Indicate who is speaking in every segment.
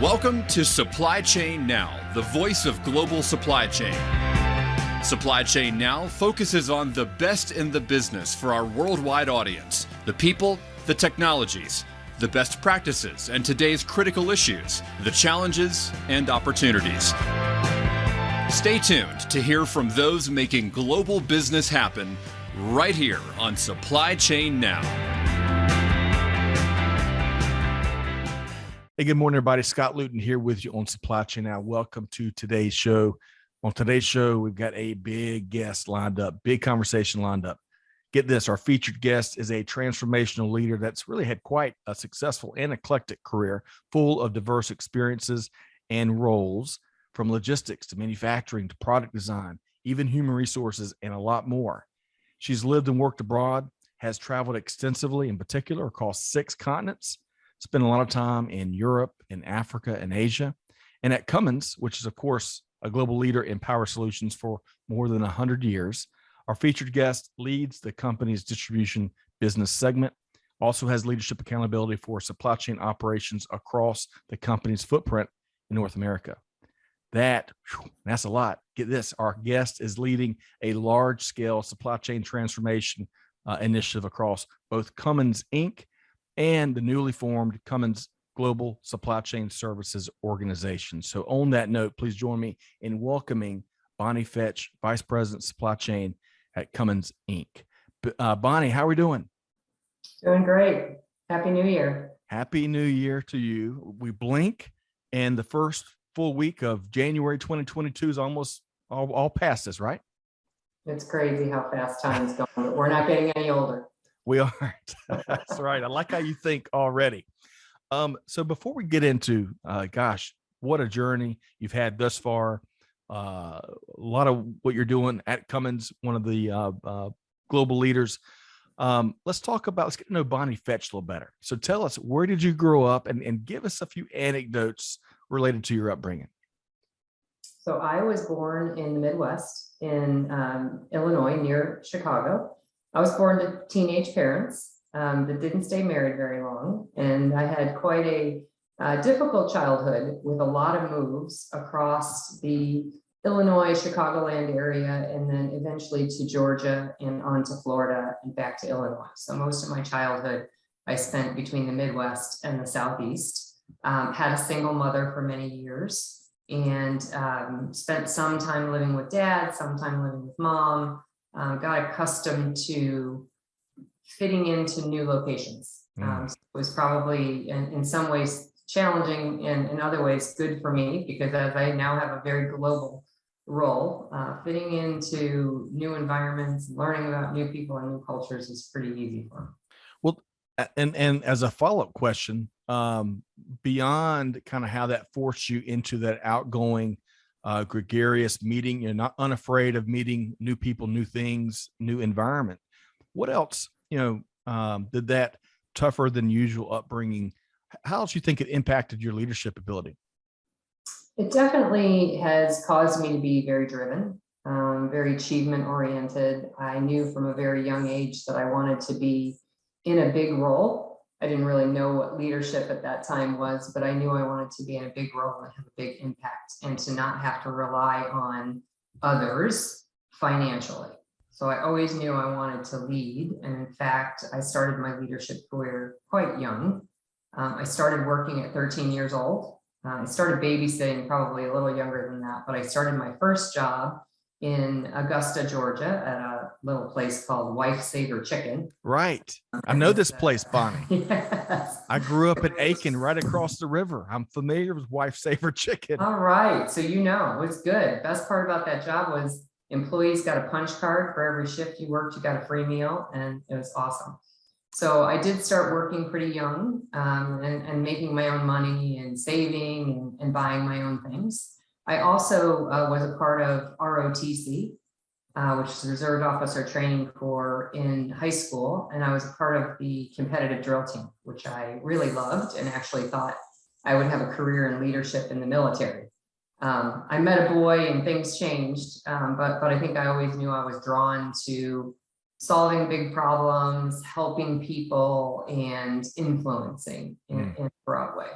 Speaker 1: Welcome to Supply Chain Now, the voice of global supply chain. Supply Chain Now focuses on the best in the business for our worldwide audience, the people, the technologies, the best practices, and today's critical issues, the challenges and opportunities. Stay tuned to hear from those making global business happen right here on Supply Chain Now.
Speaker 2: Hey, good morning, everybody. Scott Luton here with you on Supply Chain Now. Welcome to today's show. On today's show, we've got a big guest lined up, big conversation lined up. Get this, our featured guest is a transformational leader that's really had quite a successful and eclectic career, full of diverse experiences and roles, from logistics to manufacturing to product design, even human resources, and a lot more. She's lived and worked abroad, has traveled extensively, in particular across 6 continents, spent a lot of time in Europe, in Africa, and Asia. And at Cummins, which is, of course, a global leader in power solutions for more than 100 years, our featured guest leads the company's distribution business segment, also has leadership accountability for supply chain operations across the company's footprint in North America. That's a lot. Get this, our guest is leading a large-scale supply chain transformation initiative across both Cummins, Inc., and the newly formed Cummins Global Supply Chain Services Organization. So on that note, please join me in welcoming Bonnie Fetch, Vice President Supply Chain at Cummins, Inc. Bonnie, how are we doing?
Speaker 3: Doing great. Happy New Year.
Speaker 2: Happy New Year to you. We blink, and the first full week of January 2022 is almost all past us, right?
Speaker 3: It's crazy how fast time's going, but we're not getting any older.
Speaker 2: We aren't. That's right. I like how you think already. So before we get into, what a journey you've had thus far. A lot of what you're doing at Cummins, one of the global leaders. Let's get to know Bonnie Fetch a little better. So tell us, where did you grow up, and give us a few anecdotes related to your upbringing.
Speaker 3: So I was born in the Midwest in Illinois, near Chicago. I was born to teenage parents that didn't stay married very long. And I had quite a difficult childhood with a lot of moves across the Illinois, Chicagoland area, and then eventually to Georgia and on to Florida and back to Illinois. So most of my childhood I spent between the Midwest and the Southeast. Had a single mother for many years and spent some time living with dad, some time living with mom. Got accustomed to fitting into new locations. So it was probably in some ways challenging and in other ways good for me, because as I now have a very global role, fitting into new environments, learning about new people and new cultures is pretty easy for me.
Speaker 2: Well, and as a follow-up question, beyond kind of how that forced you into that outgoing, gregarious meeting, you're not unafraid of meeting new people, new things, new environment. What else, did that tougher than usual upbringing, how else you think it impacted your leadership ability?
Speaker 3: It definitely has caused me to be very driven, very achievement oriented. I knew from a very young age that I wanted to be in a big role. I didn't really know what leadership at that time was, but I knew I wanted to be in a big role and have a big impact and to not have to rely on others financially. So I always knew I wanted to lead. And in fact, I started my leadership career quite young. I started working at 13 years old. I started babysitting probably a little younger than that, but I started my first job in Augusta, Georgia, at a little place called Wife Saver Chicken.
Speaker 2: Right. I know this place, Bonnie.
Speaker 3: Yes.
Speaker 2: I grew up in Aiken, right across the river. I'm familiar with Wife Saver Chicken.
Speaker 3: All right. So, it was good. Best part about that job was employees got a punch card for every shift you worked. You got a free meal, and it was awesome. So I did start working pretty young, and making my own money and saving and buying my own things. I also was a part of ROTC, which is Reserve Officer Training Corps in high school. And I was a part of the competitive drill team, which I really loved and actually thought I would have a career in leadership in the military. I met a boy and things changed, but I think I always knew I was drawn to solving big problems, helping people, and influencing in a broad way.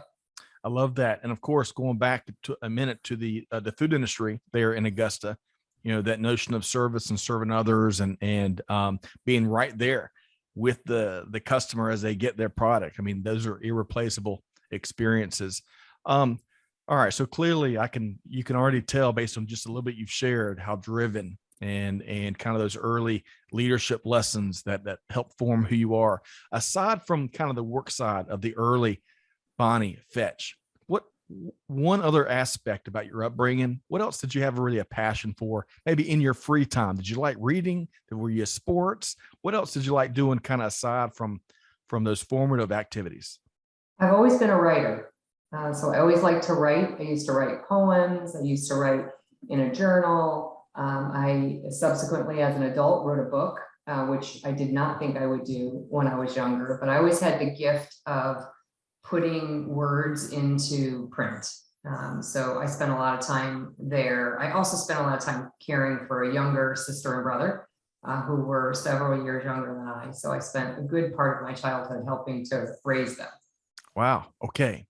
Speaker 2: I love that. And of course, going back to a minute to the food industry there in Augusta, that notion of service and serving others and being right there with the customer as they get their product. I mean, those are irreplaceable experiences. All right. So clearly you can already tell based on just a little bit you've shared how driven and kind of those early leadership lessons that help form who you are. Aside from kind of the work side of the early Bonnie Fetch, what one other aspect about your upbringing, what else did you have really a passion for? Maybe in your free time, did you like reading? Were you sports? What else did you like doing kind of aside from those formative activities?
Speaker 3: I've always been a writer. So I always liked to write. I used to write poems. I used to write in a journal. I subsequently, as an adult, wrote a book, which I did not think I would do when I was younger, but I always had the gift of putting words into print. So I spent a lot of time there. I also spent a lot of time caring for a younger sister and brother who were several years younger than I. So I spent a good part of my childhood helping to raise them.
Speaker 2: Wow. Okay.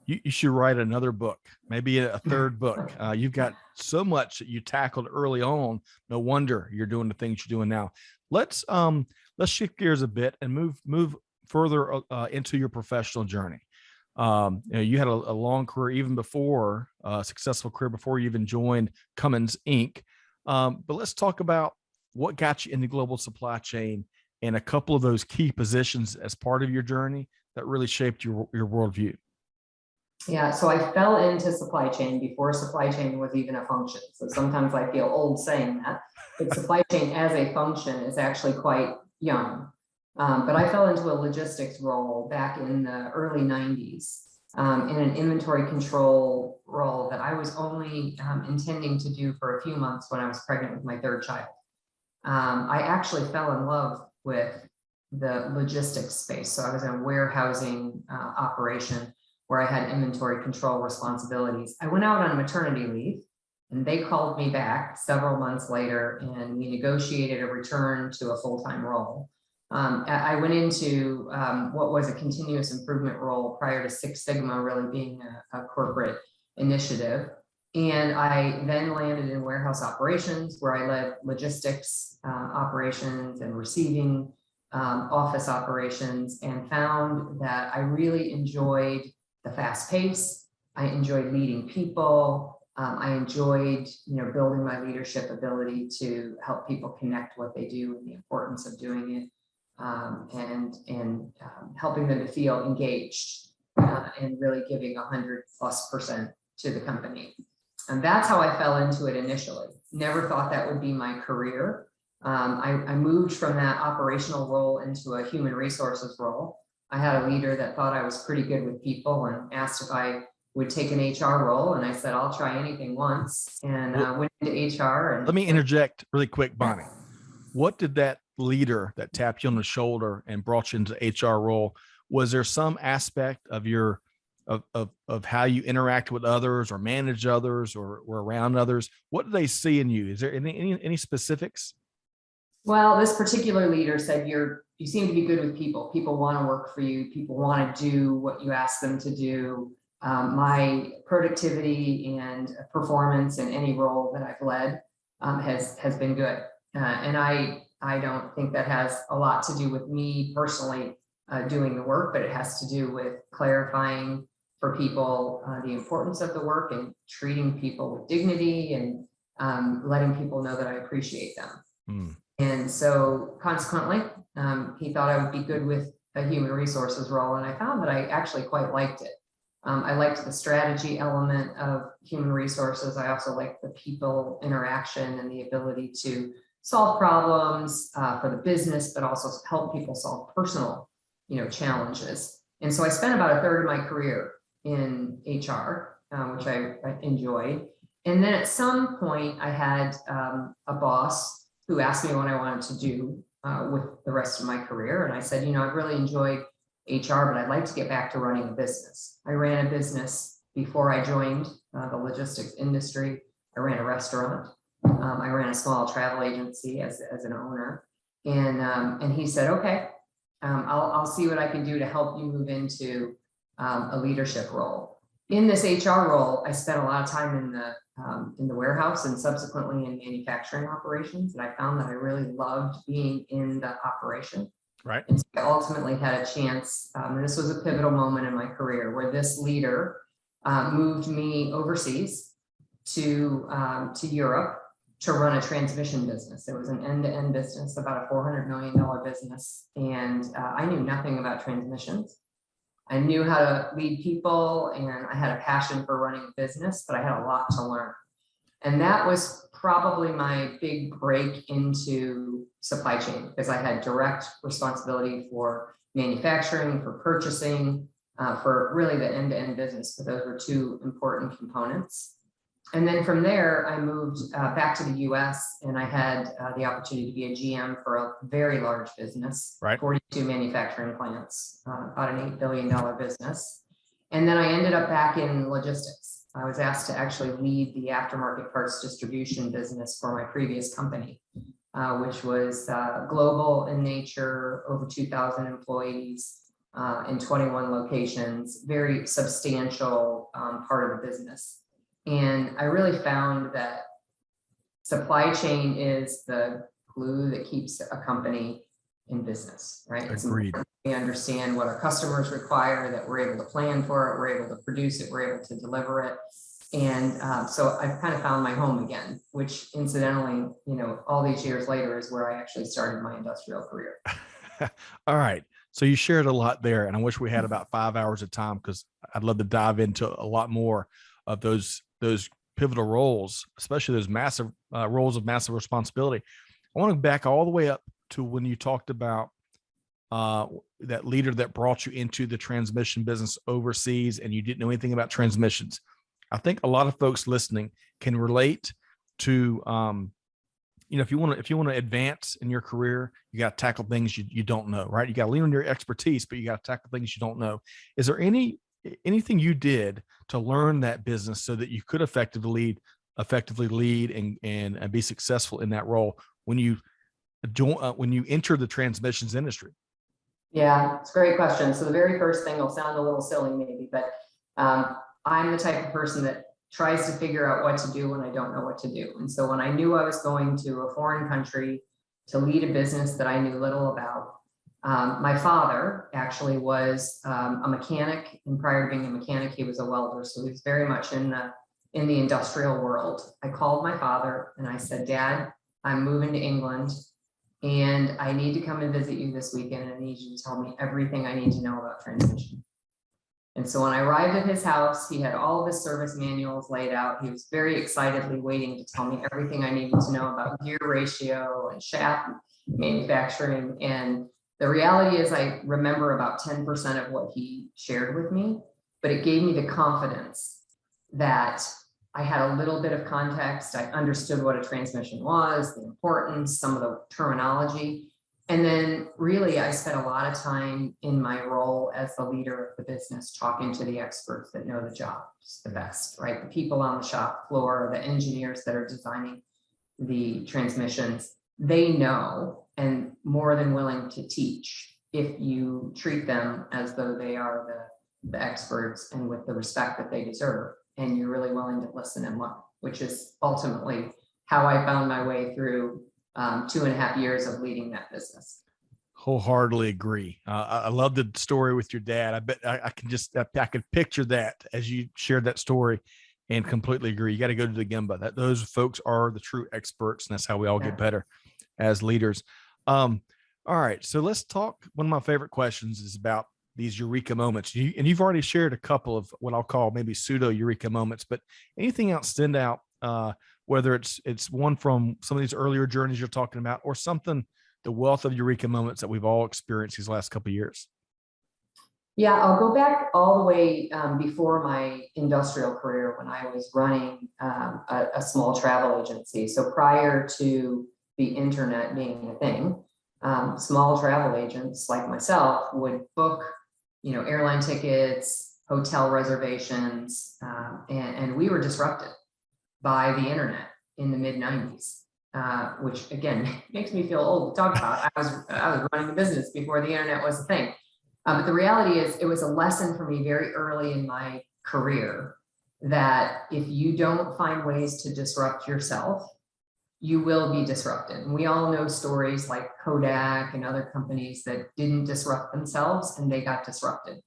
Speaker 2: You should write another book, maybe a third book. You've got so much that you tackled early on. No wonder you're doing the things you're doing now. Let's shift gears a bit and move further into your professional journey. You had a long career even before a successful career before you even joined Cummins Inc. But let's talk about what got you into global supply chain and a couple of those key positions as part of your journey that really shaped your worldview.
Speaker 3: Yeah, so I fell into supply chain before supply chain was even a function. So sometimes I feel old saying that, but supply chain as a function is actually quite young. But I fell into a logistics role back in the early 90s in an inventory control role that I was only intending to do for a few months when I was pregnant with my third child. I actually fell in love with the logistics space. So I was in a warehousing operation where I had inventory control responsibilities. I went out on maternity leave and they called me back several months later and we negotiated a return to a full-time role. I went into what was a continuous improvement role prior to Six Sigma really being a corporate initiative. And I then landed in warehouse operations where I led logistics operations and receiving office operations, and found that I really enjoyed the fast pace. I enjoyed leading people. I enjoyed, building my leadership ability to help people connect what they do and the importance of doing it, and helping them to feel engaged and really giving 100+% to the company. And that's how I fell into it initially. Never thought that would be my career. I moved from that operational role into a human resources role. I had a leader that thought I was pretty good with people and asked if I would take an HR role. And I said, I'll try anything once, and went into HR. And
Speaker 2: let me interject really quick, Bonnie. What did that leader that tapped you on the shoulder and brought you into HR role? Was there some aspect of your of how you interact with others or manage others or around others? What do they see in you? Is there any specifics?
Speaker 3: Well, this particular leader said, you seem to be good with people. People want to work for you. People want to do what you ask them to do. My productivity and performance in any role that I've led has been good. And I don't think that has a lot to do with me personally doing the work, but it has to do with clarifying for people the importance of the work and treating people with dignity and letting people know that I appreciate them. Mm. And so consequently, he thought I would be good with a human resources role. And I found that I actually quite liked it. I liked the strategy element of human resources. I also liked the people interaction and the ability to solve problems for the business, but also help people solve personal, challenges. And so I spent about a third of my career in HR, which I enjoyed. And then at some point I had a boss who asked me what I wanted to do with the rest of my career. And I said, I've really enjoyed HR, but I'd like to get back to running a business. I ran a business before I joined the logistics industry. I ran a restaurant. I ran a small travel agency as an owner. And he said, okay, I'll see what I can do to help you move into a leadership role. In this HR role, I spent a lot of time in the warehouse and subsequently in manufacturing operations. And I found that I really loved being in the operation.
Speaker 2: Right.
Speaker 3: And so I ultimately had a chance, and this was a pivotal moment in my career where this leader moved me overseas to Europe to run a transmission business. It was an end-to-end business, about a $400 million business. And I knew nothing about transmissions. I knew how to lead people and I had a passion for running a business, but I had a lot to learn. And that was probably my big break into supply chain because I had direct responsibility for manufacturing, for purchasing, for really the end-to-end business. But those were two important components. And then from there, I moved back to the US and I had the opportunity to be a GM for a very large business,
Speaker 2: Right.
Speaker 3: 42 manufacturing plants, about an $8 billion business. And then I ended up back in logistics. I was asked to actually lead the aftermarket parts distribution business for my previous company, which was global in nature, over 2,000 employees in 21 locations, very substantial part of the business. And I really found that supply chain is the glue that keeps a company in business, right?
Speaker 2: Agreed.
Speaker 3: We understand what our customers require, that we're able to plan for it, we're able to produce it, we're able to deliver it. And so I've kind of found my home again, which incidentally, all these years later is where I actually started my industrial career.
Speaker 2: All right. So you shared a lot there, and I wish we had about 5 hours of time because I'd love to dive into a lot more of those pivotal roles, especially those massive roles of massive responsibility. I want to back all the way up to when you talked about that leader that brought you into the transmission business overseas and you didn't know anything about transmissions. I think a lot of folks listening can relate to, if you want to advance in your career, you got to tackle things you don't know, right? You got to lean on your expertise, but you got to tackle things you don't know. Is there anything you did to learn that business so that you could effectively lead and be successful in that role when you enter the transmissions industry?
Speaker 3: Yeah, it's a great question. So the very first thing will sound a little silly maybe, but I'm the type of person that tries to figure out what to do when I don't know what to do. And so when I knew I was going to a foreign country to lead a business that I knew little about, my father actually was a mechanic, and prior to being a mechanic, he was a welder. So he was very much in the industrial world. I called my father and I said, Dad, I'm moving to England and I need to come and visit you this weekend. And I need you to tell me everything I need to know about transmission. And so when I arrived at his house, he had all of his service manuals laid out. He was very excitedly waiting to tell me everything I needed to know about gear ratio and shaft manufacturing. And the reality is I remember about 10% of what he shared with me, but it gave me the confidence that I had a little bit of context. I understood what a transmission was, the importance, some of the terminology. And then really, I spent a lot of time in my role as the leader of the business, talking to the experts that know the jobs the best, right? The people on the shop floor, the engineers that are designing the transmissions, they know and more than willing to teach if you treat them as though they are the experts and with the respect that they deserve. And you're really willing to listen and learn, which is ultimately how I found my way through 2.5 years of leading that business.
Speaker 2: Wholeheartedly agree. I love the story with your dad. I bet I could picture that as you shared that story, and completely agree. You got to go to the Gemba. Those folks are the true experts, and that's how we all get better as leaders. All right, so let's talk. One of my favorite questions is about these eureka moments. You've already shared a couple of what I'll call maybe pseudo eureka moments, but anything else stand out? Whether it's one from some of these earlier journeys you're talking about, or something, the wealth of eureka moments that we've all experienced these last couple of years.
Speaker 3: Yeah, I'll go back all the way before my industrial career when I was running a small travel agency. So prior to the internet being a thing, small travel agents like myself would book, airline tickets, hotel reservations, and we were disrupted by the internet in the mid-90s, which again makes me feel old to talk about. I was running a business before the internet was a thing. But the reality is, it was a lesson for me very early in my career that if you don't find ways to disrupt yourself, you will be disrupted. And we all know stories like Kodak and other companies that didn't disrupt themselves and they got disrupted.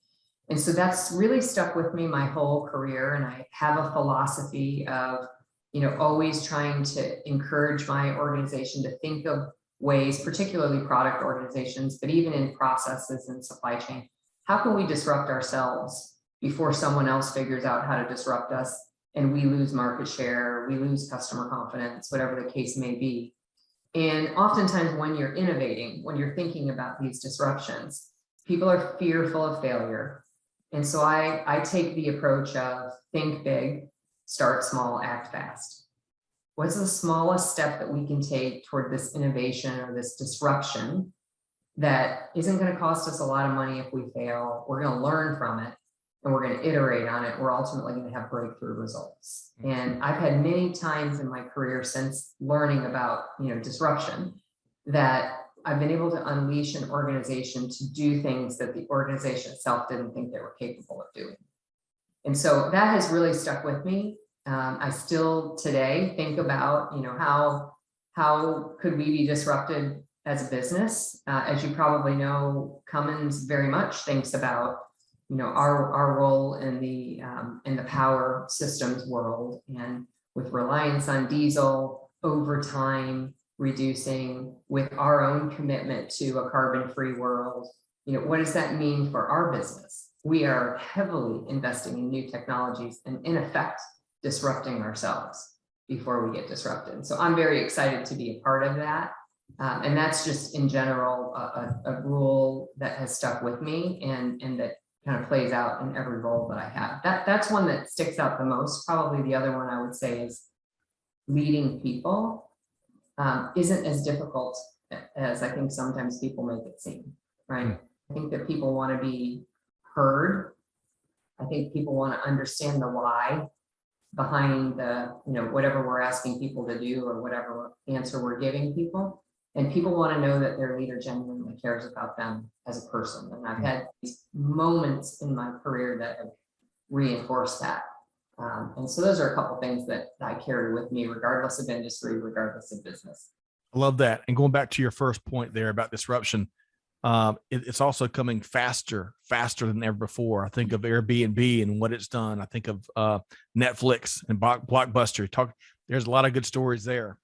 Speaker 3: And so that's really stuck with me my whole career. And I have a philosophy of, always trying to encourage my organization to think of ways, particularly product organizations, but even in processes and supply chain, how can we disrupt ourselves before someone else figures out how to disrupt us and we lose market share, we lose customer confidence, whatever the case may be. And oftentimes when you're innovating, when you're thinking about these disruptions, people are fearful of failure. And so I take the approach of think big, start small, act fast. What's the smallest step that we can take toward this innovation or this disruption that isn't going to cost us a lot of money if we fail? We're going to learn from it and we're going to iterate on it. We're ultimately going to have breakthrough results. And I've had many times in my career since learning about, disruption, that I've been able to unleash an organization to do things that the organization itself didn't think they were capable of doing. And so that has really stuck with me. I still today think about, how could we be disrupted as a business? As you probably know, Cummins very much thinks about, our role in the power systems world, and with reliance on diesel over time reducing, with our own commitment to a carbon-free world. What does that mean for our business? We are heavily investing in new technologies and in effect disrupting ourselves before we get disrupted. So I'm very excited to be a part of that. And that's just in general a rule that has stuck with me and that kind of plays out in every role that I have. That's one that sticks out the most. Probably the other one I would say is leading people isn't as difficult as I think sometimes people make it seem, right? I think that people want to be heard. I think people want to understand the why behind the, whatever we're asking people to do or whatever answer we're giving people. And people want to know that their leader genuinely cares about them as a person. And I've had these moments in my career that have reinforced that. And so those are a couple things that I carry with me, regardless of industry, regardless of business.
Speaker 2: I love that. And going back to your first point there about disruption, it's also coming faster than ever before. I think of Airbnb and what it's done. I think of Netflix and Blockbuster. There's a lot of good stories there.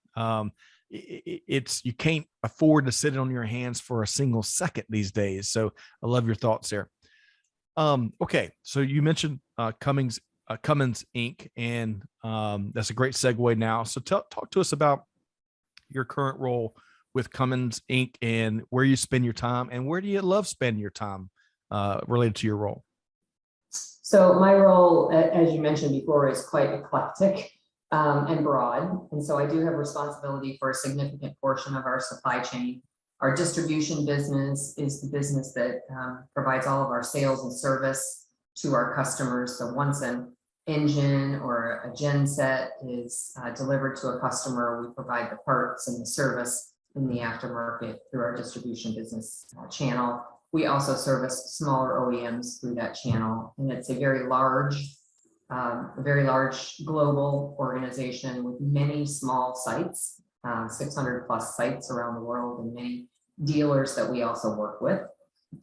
Speaker 2: You can't afford to sit on your hands for a single second these days. So I love your thoughts there. Okay, so you mentioned Cummins Inc. and that's a great segue now. So talk to us about your current role with Cummins Inc. and where you spend your time and where do you love spending your time related to your role?
Speaker 3: So my role, as you mentioned before, is quite eclectic and broad. And so I do have responsibility for a significant portion of our supply chain. Our distribution business is the business that provides all of our sales and service to our customers. So once an engine or a gen set is delivered to a customer, we provide the parts and the service in the aftermarket through our distribution business channel. We also service smaller OEMs through that channel. And it's a very large global organization with many small sites, 600 plus sites around the world, and many dealers that we also work with.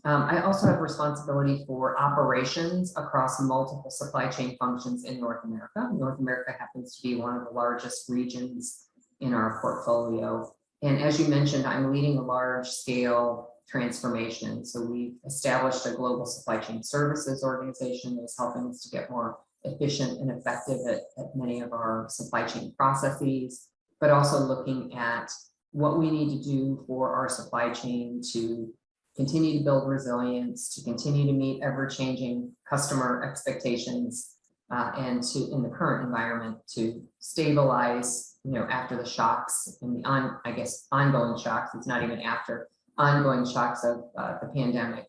Speaker 3: I also have responsibility for operations across multiple supply chain functions in North America. North America happens to be one of the largest regions in our portfolio. And as you mentioned, I'm leading a large scale transformation. So we've established a global supply chain services organization that is helping us to get more efficient and effective at many of our supply chain processes, but also looking at what we need to do for our supply chain to continue to build resilience, to continue to meet ever-changing customer expectations, and to, in the current environment, to stabilize, after the shocks and the ongoing shocks. It's not even after, ongoing shocks of the pandemic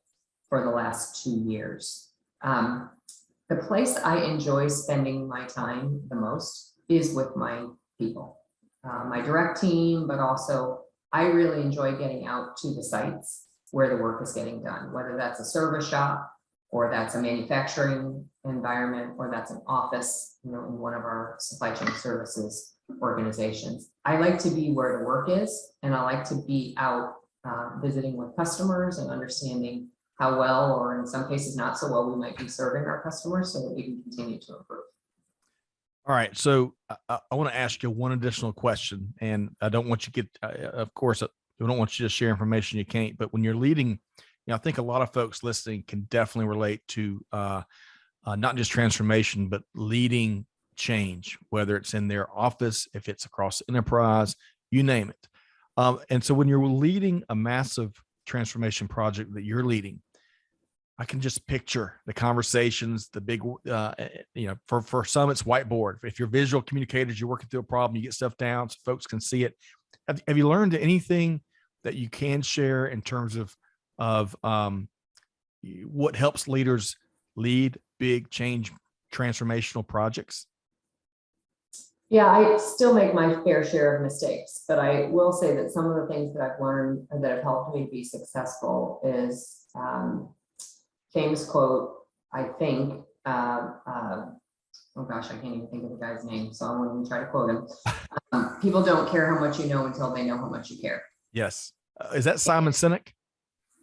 Speaker 3: for the last 2 years. The place I enjoy spending my time the most is with my people, my direct team, but also I really enjoy getting out to the sites where the work is getting done, whether that's a service shop or that's a manufacturing environment, or that's an office, in one of our supply chain services organizations. I like to be where the work is, and I like to be out visiting with customers and understanding how well, or in some cases not so well, we might be serving our customers so that we can continue to improve.
Speaker 2: All right. So I want to ask you one additional question, and I don't want you to get, of course, I don't want you to share information you can't, but when you're leading, I think a lot of folks listening can definitely relate to not just transformation, but leading change, whether it's in their office, if it's across the enterprise, you name it. And so when you're leading a massive transformation project that you're leading, I can just picture the conversations, the big, for some it's whiteboard. If you're visual communicators, you're working through a problem, you get stuff down so folks can see it. Have you learned anything that you can share in terms of what helps leaders lead big change transformational projects?
Speaker 3: Yeah, I still make my fair share of mistakes, but I will say that some of the things that I've learned that have helped me be successful is famous quote, I think, oh gosh, I can't even think of the guy's name, so I won't even try to quote him. People don't care how much you know until they know how much you care.
Speaker 2: Yes. Is that Simon Sinek?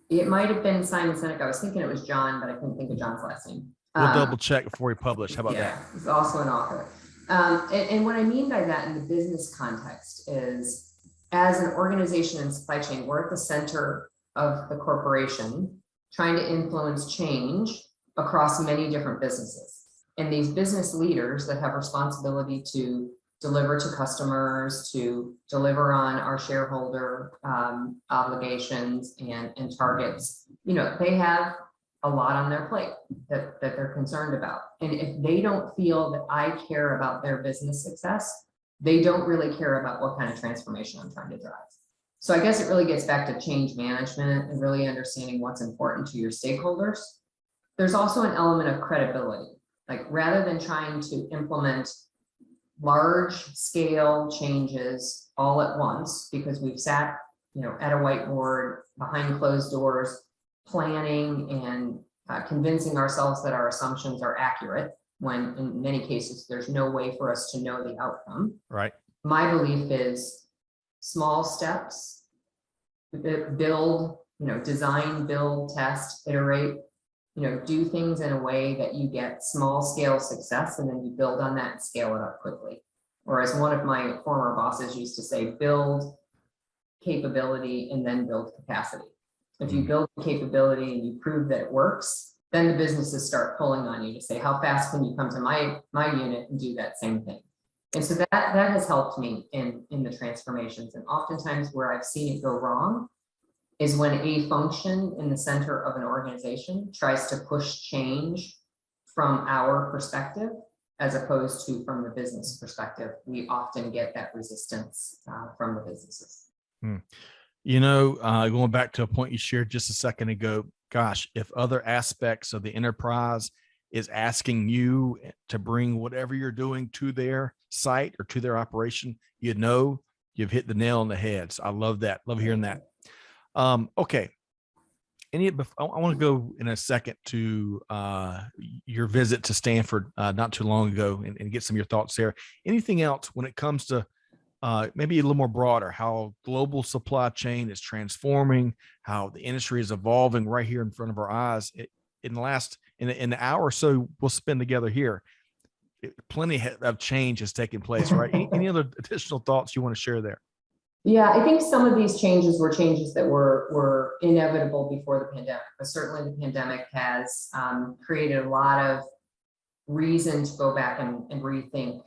Speaker 3: It might have been Simon Sinek. I was thinking it was John, but I couldn't think of John's last name.
Speaker 2: We'll double check before we publish. How about that?
Speaker 3: He's also an author. And what I mean by that in the business context is, as an organization and supply chain, we're at the center of the corporation, trying to influence change across many different businesses. And these business leaders that have responsibility to deliver to customers, to deliver on our shareholder obligations and targets, they have a lot on their plate that they're concerned about. And if they don't feel that I care about their business success, they don't really care about what kind of transformation I'm trying to drive. So I guess it really gets back to change management and really understanding what's important to your stakeholders. There's also an element of credibility. Like, rather than trying to implement large scale changes all at once, because we've sat, at a whiteboard behind closed doors, planning and convincing ourselves that our assumptions are accurate, when in many cases there's no way for us to know the outcome.
Speaker 2: Right.
Speaker 3: My belief is small steps, build, design, build, test, iterate, do things in a way that you get small scale success, and then you build on that and scale it up quickly. Or as one of my former bosses used to say, build capability and then build capacity. If you build capability and you prove that it works, then the businesses start pulling on you to say, how fast can you come to my unit and do that same thing? And so that has helped me in the transformations. And oftentimes where I've seen it go wrong is when a function in the center of an organization tries to push change from our perspective, as opposed to from the business perspective. We often get that resistance from the businesses.
Speaker 2: Going back to a point you shared just a second ago, gosh, if other aspects of the enterprise is asking you to bring whatever you're doing to their site or to their operation, you've hit the nail on the head. So I love that. Love hearing that. Okay. I want to go in a second to your visit to Stanford not too long ago and get some of your thoughts there. Anything else when it comes to maybe a little more broader, how global supply chain is transforming, how the industry is evolving right here in front of our eyes? In the hour or so we'll spend together here, plenty of change has taken place, right? Any other additional thoughts you want to share there?
Speaker 3: Yeah, I think some of these changes were changes that were inevitable before the pandemic, but certainly the pandemic has created a lot of reason to go back and rethink,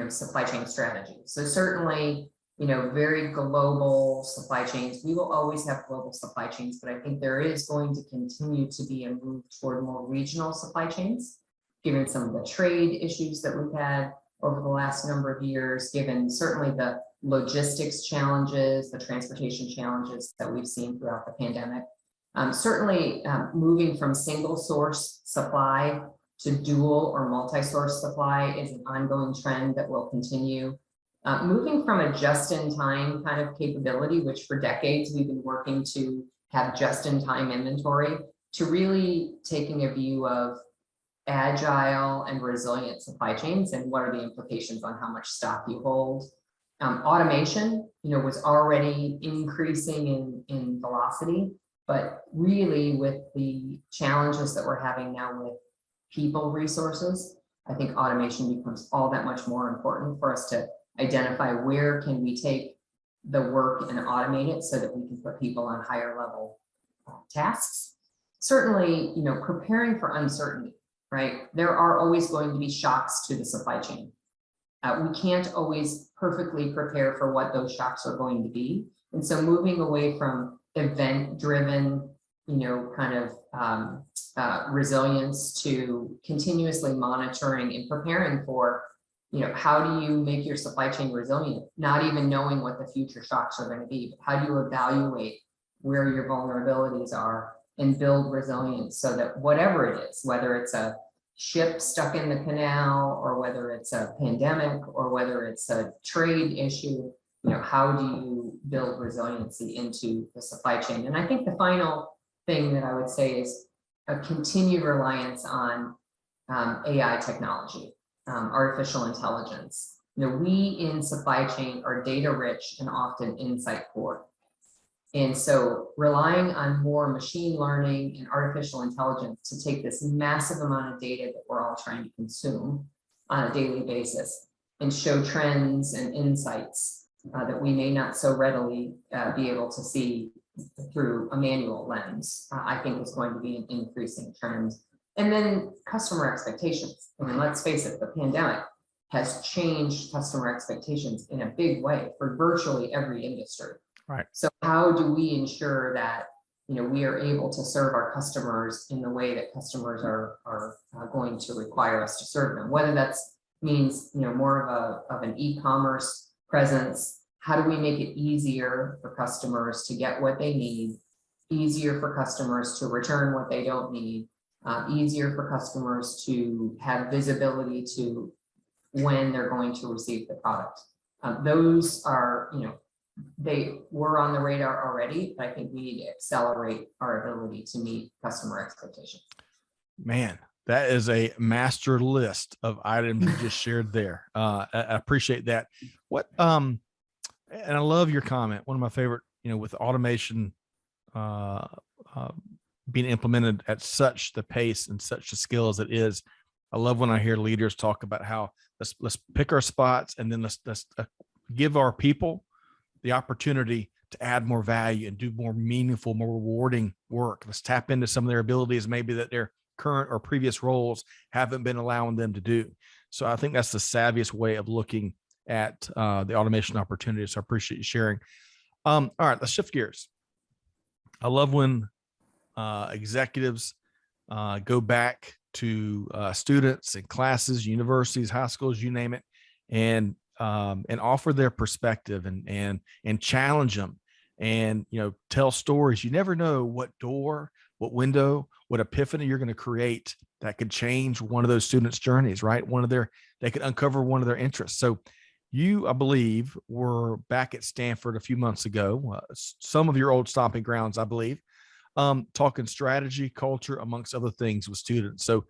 Speaker 3: supply chain strategy. So certainly, very global supply chains. We will always have global supply chains, but I think there is going to continue to be a move toward more regional supply chains, given some of the trade issues that we've had over the last number of years, given certainly the logistics challenges, the transportation challenges that we've seen throughout the pandemic. Certainly moving from single source supply to dual or multi-source supply is an ongoing trend that will continue. Moving from a just-in-time kind of capability, which for decades we've been working to have just-in-time inventory, to really taking a view of agile and resilient supply chains and what are the implications on how much stock you hold. Automation, was already increasing in velocity, but really with the challenges that we're having now with people resources, I think automation becomes all that much more important for us to identify where can we take the work and automate it so that we can put people on higher level tasks. Certainly, preparing for uncertainty, right? There are always going to be shocks to the supply chain. We can't always perfectly prepare for what those shocks are going to be. And so moving away from event-driven, resilience to continuously monitoring and preparing for, how do you make your supply chain resilient? Not even knowing what the future shocks are going to be, but how do you evaluate where your vulnerabilities are and build resilience so that whatever it is, whether it's a ship stuck in the canal or whether it's a pandemic or whether it's a trade issue, how do you build resiliency into the supply chain? And I think the final thing that I would say is a continued reliance on AI technology, artificial intelligence. We in supply chain are data rich and often insight poor. And so relying on more machine learning and artificial intelligence to take this massive amount of data that we're all trying to consume on a daily basis and show trends and insights that we may not so readily be able to see through a manual lens, I think is going to be an increasing trend. And then customer expectations. I mean, let's face it, the pandemic has changed customer expectations in a big way for virtually every industry.
Speaker 2: Right.
Speaker 3: So how do we ensure that we are able to serve our customers in the way that customers are going to require us to serve them? Whether that's means more of an e-commerce presence. How do we make it easier for customers to get what they need? Easier for customers to return what they don't need? Easier for customers to have visibility to when they're going to receive the product. Those are they were on the radar already, but I think we need to accelerate our ability to meet customer expectations.
Speaker 2: Man, that is a master list of items you just shared there. I appreciate that. And I love your comment. One of my favorite, with automation being implemented at such the pace and such the skill as it is. I love when I hear leaders talk about how let's pick our spots and then let's give our people the opportunity to add more value and do more meaningful, more rewarding work. Let's tap into some of their abilities, maybe that their current or previous roles haven't been allowing them to do. So I think that's the savviest way of looking at the automation opportunities. So I appreciate you sharing. All right, let's shift gears. I love when executives go back to students and classes, universities, high schools, you name it, and offer their perspective and challenge them and tell stories. You never know what door, what window, what epiphany you're going to create that could change one of those students' journeys, right? They could uncover one of their interests. So you, I believe, were back at Stanford a few months ago, some of your old stomping grounds, I believe, talking strategy, culture, amongst other things with students. So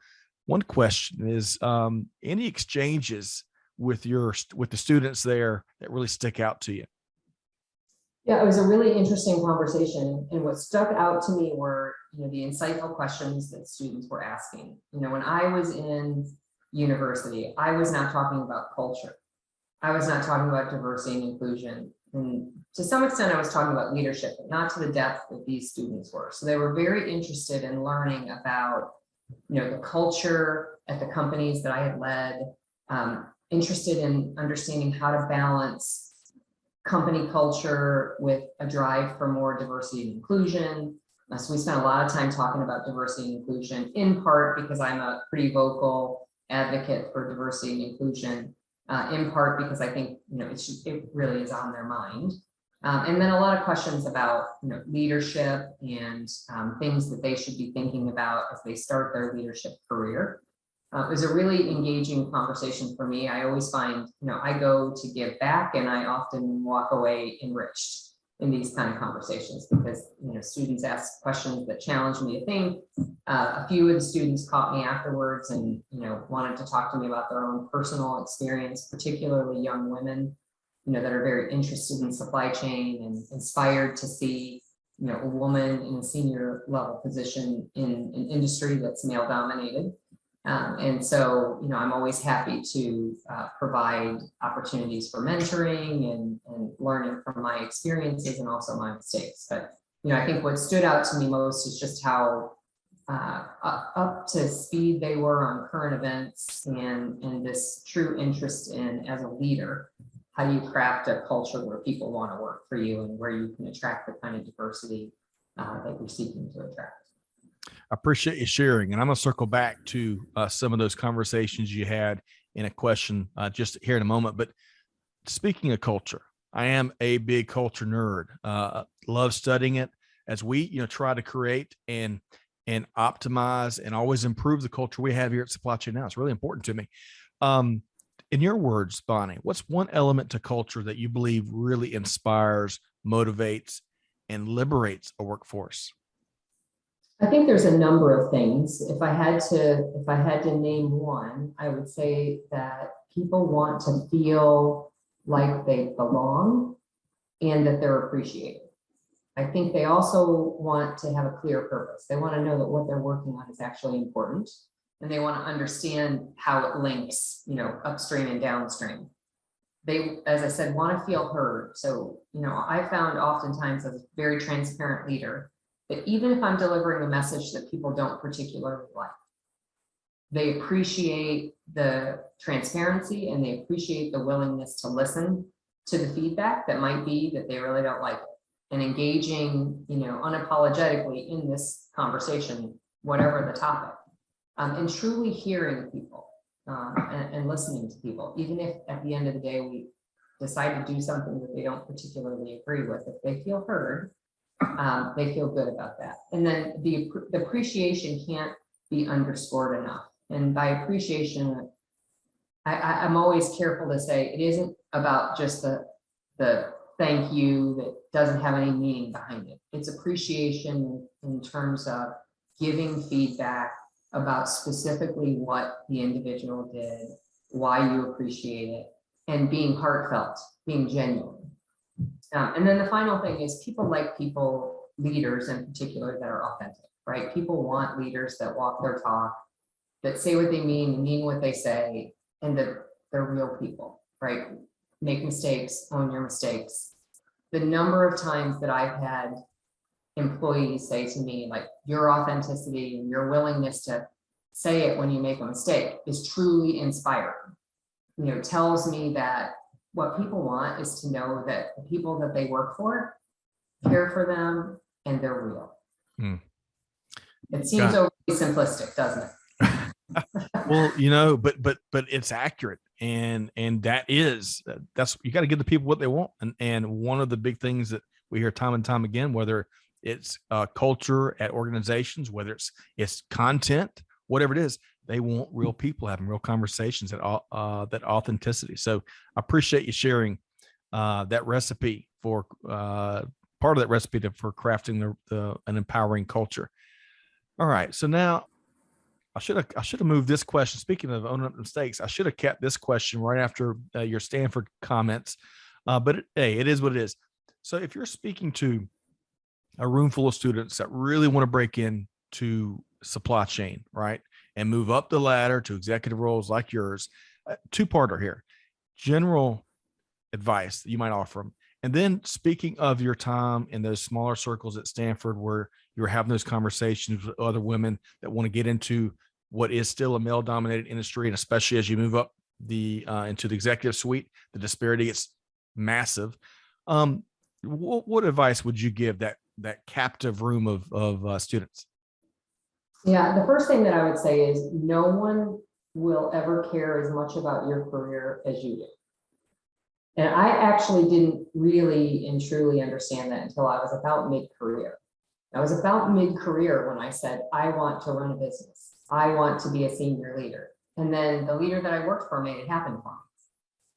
Speaker 2: one question is, any exchanges with the students there that really stick out to you?
Speaker 3: Yeah, it was a really interesting conversation. And what stuck out to me were, the insightful questions that students were asking. When I was in university, I was not talking about culture. I was not talking about diversity and inclusion. And to some extent, I was talking about leadership, but not to the depth that these students were. So they were very interested in learning about, the culture at the companies that I had led, interested in understanding how to balance company culture with a drive for more diversity and inclusion. So we spent a lot of time talking about diversity and inclusion, in part because I'm a pretty vocal advocate for diversity and inclusion, in part because I think it really is on their mind. And then a lot of questions about leadership and things that they should be thinking about as they start their leadership career. It was a really engaging conversation for me. I always find, I go to give back and I often walk away enriched. in these kind of conversations, because students ask questions that challenge me to think. A few of the students caught me afterwards and wanted to talk to me about their own personal experience, particularly young women that are very interested in supply chain and inspired to see a woman in a senior level position in an industry that's male dominated. And so, I'm always happy to provide opportunities for mentoring and learning from my experiences and also my mistakes. But, I think what stood out to me most is just how up to speed they were on current events and this true interest in, as a leader, how do you craft a culture where people want to work for you and where you can attract the kind of diversity that you're seeking to attract.
Speaker 2: I appreciate you sharing, and I'm going to circle back to some of those conversations you had in a question just here in a moment. But speaking of culture, I am a big culture nerd. Love studying it as we try to create and optimize and always improve the culture we have here at Supply Chain Now. It's really important to me. In your words, Bonnie, what's one element to culture that you believe really inspires, motivates, and liberates a workforce?
Speaker 3: I think there's a number of things. If I had to name one, I would say that people want to feel like they belong and that they're appreciated. I think they also want to have a clear purpose. They want to know that what they're working on is actually important, and they want to understand how it links, upstream and downstream. They, as I said, want to feel heard. So, I found oftentimes as a very transparent leader that even if I'm delivering a message that people don't particularly like, they appreciate the transparency and they appreciate the willingness to listen to the feedback that might be that they really don't like it, and engaging, unapologetically in this conversation, whatever the topic, and truly hearing people and listening to people, even if at the end of the day we decide to do something that they don't particularly agree with. If they feel heard, they feel good about that. And then the appreciation can't be underscored enough. And by appreciation, I'm always careful to say it isn't about just the thank you that doesn't have any meaning behind it. It's appreciation in terms of giving feedback about specifically what the individual did, why you appreciate it, and being heartfelt, being genuine. And then the final thing is people like leaders in particular that are authentic, right? People want leaders that walk their talk, that say what they mean what they say, and that they're real people, right? Make mistakes, own your mistakes. The number of times that I've had employees say to me, like, your authenticity and your willingness to say it when you make a mistake is truly inspiring. Tells me that what people want is to know that the people that they work for care for them and they're real. It seems overly simplistic, doesn't it?
Speaker 2: Well, but it's accurate, and that's you got to give the people what they want. And one of the big things that we hear time and time again, whether it's culture at organizations, whether it's content, whatever it is, they want real people having real conversations, that authenticity. So I appreciate you sharing that recipe for part of that recipe for crafting an empowering culture. All right, so now I should have moved this question. Speaking of owning up mistakes, I should have kept this question right after your Stanford comments. But it is what it is. So if you're speaking to a room full of students that really want to break into supply chain, right, and move up the ladder to executive roles like yours, two-parter here: general advice that you might offer them, and then speaking of your time in those smaller circles at Stanford where you were having those conversations with other women that want to get into what is still a male-dominated industry, and especially as you move up into the executive suite, the disparity gets massive. What advice would you give that captive room of students?
Speaker 3: Yeah, the first thing that I would say is no one will ever care as much about your career as you do. And I actually didn't really and truly understand that until I was about mid-career. I was about mid-career when I said, I want to run a business. I want to be a senior leader. And then the leader that I worked for made it happen for me.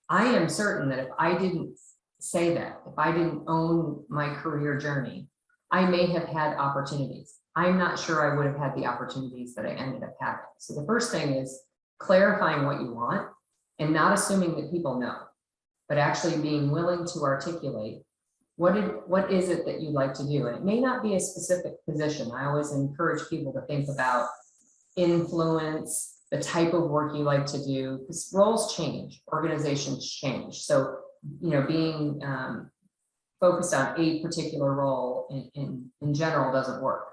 Speaker 3: I am certain that if I didn't say that, if I didn't own my career journey, I may have had opportunities. I'm not sure I would have had the opportunities that I ended up having. So the first thing is clarifying what you want and not assuming that people know, but actually being willing to articulate what is it that you'd like to do. And it may not be a specific position. I always encourage people to think about influence, the type of work you like to do, because roles change, organizations change. So, being focused on a particular role in general doesn't work,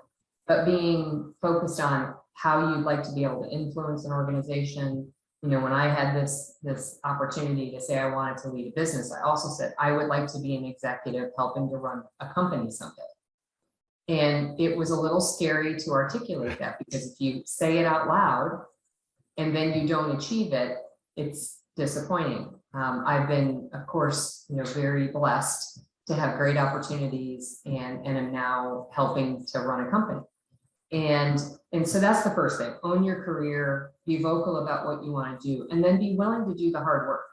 Speaker 3: but being focused on how you'd like to be able to influence an organization. When I had this opportunity to say I wanted to lead a business, I also said I would like to be an executive helping to run a company someday. And it was a little scary to articulate that, because if you say it out loud and then you don't achieve it, it's disappointing. I've been, of course, very blessed to have great opportunities and am now helping to run a company. And so that's the first thing. Own your career, be vocal about what you want to do, and then be willing to do the hard work,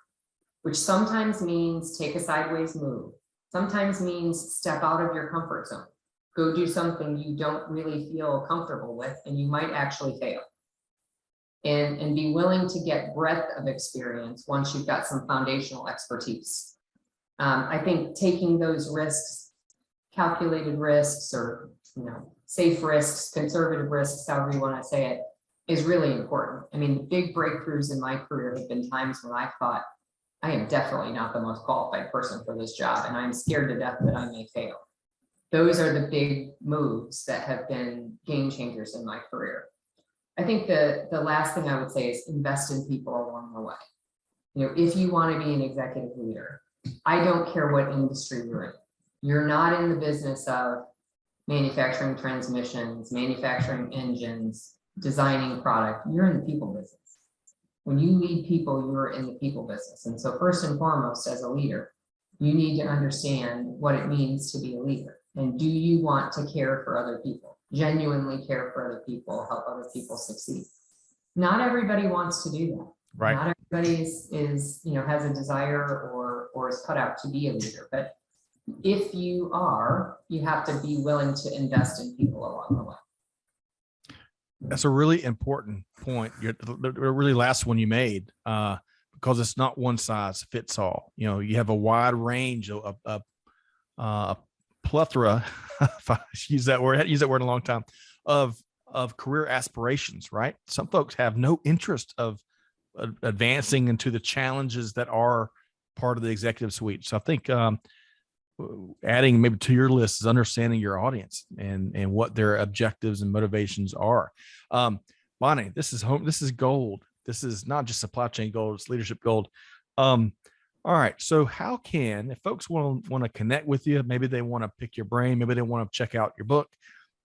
Speaker 3: which sometimes means take a sideways move. Sometimes means step out of your comfort zone. Go do something you don't really feel comfortable with, and you might actually fail. And be willing to get breadth of experience once you've got some foundational expertise. I think taking those risks, calculated risks, or safe risks, conservative risks, however you want to say it, is really important. I mean, the big breakthroughs in my career have been times when I thought, I am definitely not the most qualified person for this job, and I'm scared to death that I may fail. Those are the big moves that have been game changers in my career. I think the last thing I would say is invest in people along the way. If you want to be an executive leader, I don't care what industry you're in. You're not in the business of manufacturing transmissions, manufacturing engines, designing product. You're in the people business. When you lead people, you're in the people business. And so first and foremost, as a leader, you need to understand what it means to be a leader. And do you want to care for other people? Genuinely care for other people, help other people succeed. Not everybody wants to do that.
Speaker 2: Right.
Speaker 3: Not everybody is has a desire or is cut out to be a leader. But if you are, you have to be willing to invest in people along the way.
Speaker 2: That's a really important point. The really last one you made, because it's not one size fits all. You have a wide range of a plethora, if I use that word, I haven't used that word in a long time, of career aspirations, right? Some folks have no interest of advancing into the challenges that are part of the executive suite. So I think adding maybe to your list is understanding your audience and what their objectives and motivations are. Bonnie, this is home. This is gold. This is not just supply chain gold, it's leadership gold. All right. So how can, if folks want to connect with you, maybe they want to pick your brain, maybe they want to check out your book,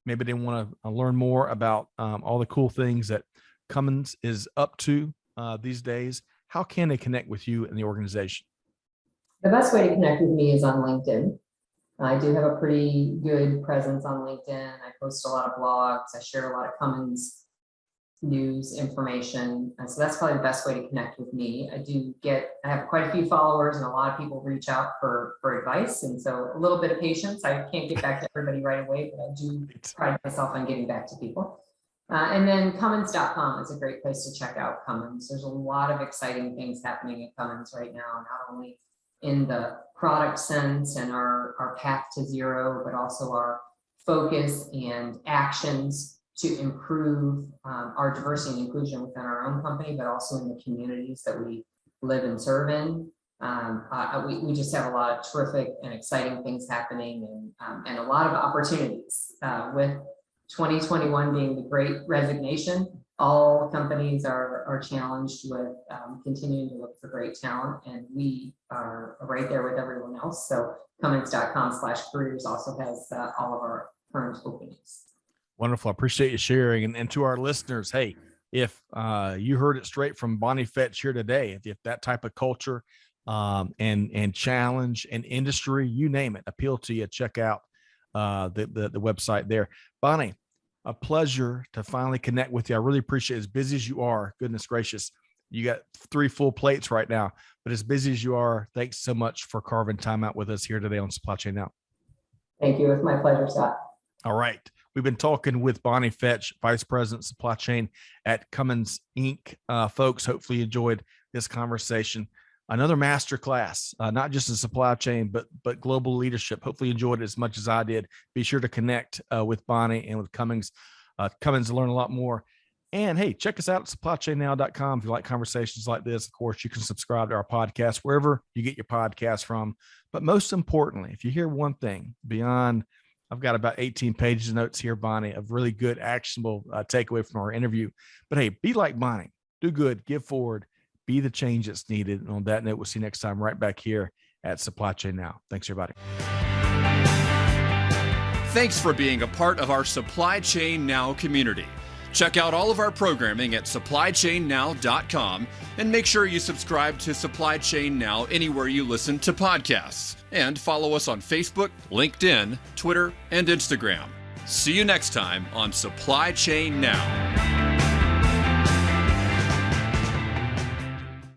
Speaker 2: maybe they want to learn more about all the cool things that Cummins is up to these days, how can they connect with you and the organization?
Speaker 3: The best way to connect with me is on LinkedIn. I do have a pretty good presence on LinkedIn. I post a lot of blogs. I share a lot of Cummins news information. And so that's probably the best way to connect with me. I have quite a few followers, and a lot of people reach out for advice. And so a little bit of patience. I can't get back to everybody right away, but I do pride myself on getting back to people. And then Cummins.com is a great place to check out Cummins. There's a lot of exciting things happening at Cummins right now, not only in the product sense and our path to zero, but also our focus and actions to improve our diversity and inclusion within our own company, but also in the communities that we live and serve in. We just have a lot of terrific and exciting things happening, and a lot of opportunities. With 2021 being the Great Resignation, all companies are challenged with continuing to look for great talent, and we are right there with everyone else. So Cummins.com/careers also has all of our current openings.
Speaker 2: Wonderful. I appreciate you sharing. And to our listeners, hey, if you heard it straight from Bonnie Fetch here today, if that type of culture and challenge and industry, you name it, appeal to you, check out the website there. Bonnie, a pleasure to finally connect with you. I really appreciate it. As busy as you are, goodness gracious, You got 3 full plates right now, but as busy as you are, thanks so much for carving time out with us here today on Supply Chain Now.
Speaker 3: Thank you. It's my pleasure, Scott.
Speaker 2: All right. We've been talking with Bonnie Fetch, Vice President Supply Chain at Cummins Inc. Folks, hopefully you enjoyed this conversation. Another masterclass, not just in supply chain, but global leadership. Hopefully you enjoyed it as much as I did. Be sure to connect with Bonnie and with Cummins to learn a lot more. And hey, check us out at supplychainnow.com. If you like conversations like this, of course, you can subscribe to our podcast wherever you get your podcast from. But most importantly, if you hear one thing beyond, I've got about 18 pages of notes here, Bonnie, of really good, actionable takeaway from our interview. But hey, be like Bonnie, do good, give forward, be the change that's needed. And on that note, we'll see you next time right back here at Supply Chain Now. Thanks, everybody.
Speaker 1: Thanks for being a part of our Supply Chain Now community. Check out all of our programming at supplychainnow.com and make sure you subscribe to Supply Chain Now anywhere you listen to podcasts. And follow us on Facebook, LinkedIn, Twitter, and Instagram. See you next time on Supply Chain Now.